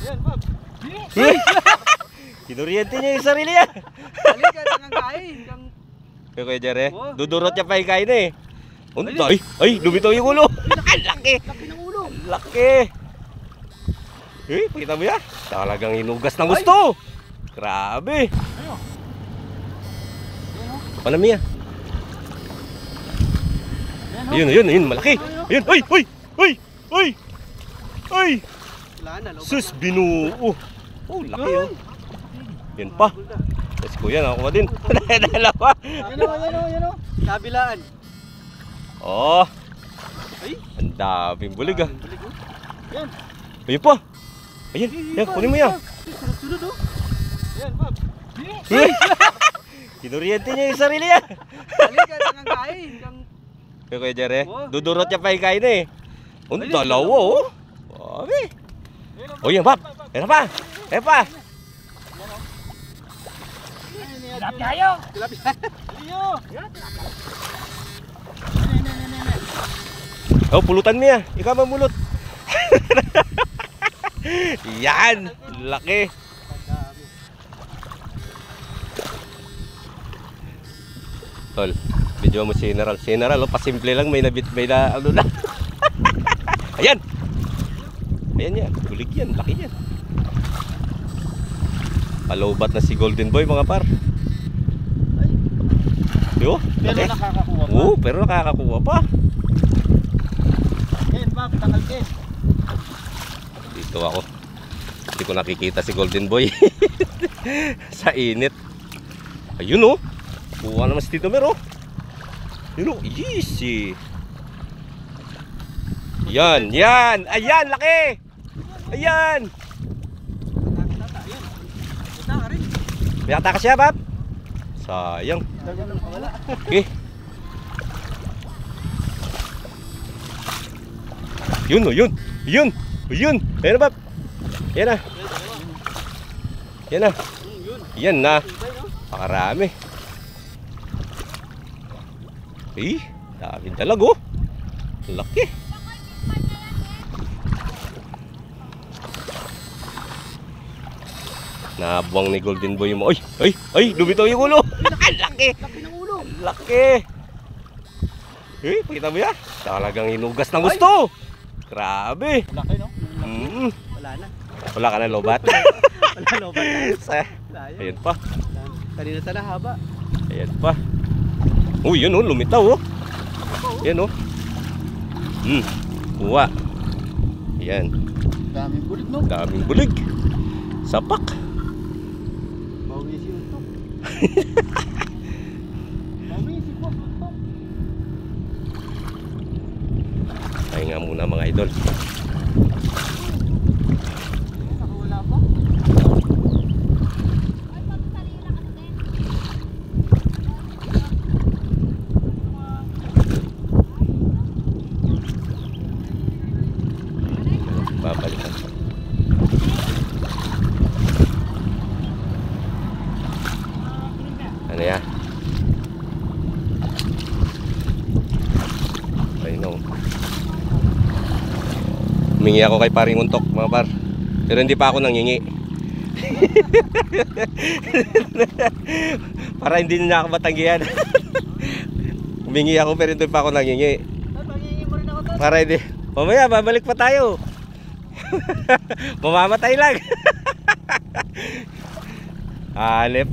Ayan, Bob. Kinuryente niya yung sarili niya. Halika, tangang kain. Kaya Kuya Jere, Oh. dudurot niya pa yung kain eh. Ay, lumitaw yung ulo. Ang laki. Laki ng ulo. Ang laki. Pakita mo yan. Talagang hinugas ng gusto. Grabe. Ano Mia? Ayun, malaki. Ayun, ay. Wala na, lobat Sus, na. binuo. Oh, laki oh. Yan pa. Yes, kuya, nakuha din. Dalawa. Yan o. Kabilaan. Oh, Ay. ang daming bulig ah. Bulig, oh. Yan. Ayun pa. Ayan, kunin mo yan. Sunod-sunod o. Yan, Bob. Kinuryente niya yung sarili niya. Halika, tangang kain. Kaya Kuya Jere, Oh. dudurot niya pa yung kain eh. Dalawa oh. Grabe. Oh, yan, Bob. Ayan pa. Tilapia kayo. Tilapia. Oh, pulutan mo yan. Ikaw mamulot. Yan. Laki. Tol, video mo si General. Si General, oh, pasimple lang. May na ano na. Ayan. Ayan yan. Bulig yan. Laki yan. Palobat na si Golden Boy mga par. Yo, Pero laki. nakakakuha pa. Oo, pero nakakakuha pa. Yan, Bob. Takalkin. Dito ako. Hindi ko nakikita si Golden Boy. Sa init. Ayun oh. Kuha naman si Tito Mer oh. Yun oh. Easy. Yan. Ayan, laki. Ayan. Tata, yan. Ita ka rin. May ataka siya, Bob. Sayang. Wala. Okay. Yun oh, yun. Ayan na, Bob. Yan na. Yun. Yan na. Tibay, no? Pakarami. Daming dalag oh. Laki. Nabuang ni Golden Boy mo. Ay, lumitaw yung ulo. Ang laki. Laki ng ulo. Laki. Pakita mo yan. Talagang hinugas ng gusto. Grabe. Laki, no? Wala na. Wala ka na lobat. Wala, lobat na. Ayan pa. Kanina sana haba. Ayan pa. Uy, yun oh, lumitaw oh. Ayan oh. Kuha. Ayan. Daming bulig, no? Daming bulig. Sapak. Mawisi utok. Mawisi po, utok. Ay nga muna mga idol. Nakawala pa. Babalikan ko. Ano ya? Ayun o. Humingi ako kay paring untok mga par. Pero hindi pa ako nangingi. Para hindi niya ako matanggihan. Humingi ako pero hindi pa ako nangingi. Paghingi mo rin ako, Tol. Para hindi. Mamaya babalik pa tayo. Mamamatay lang. Hanep.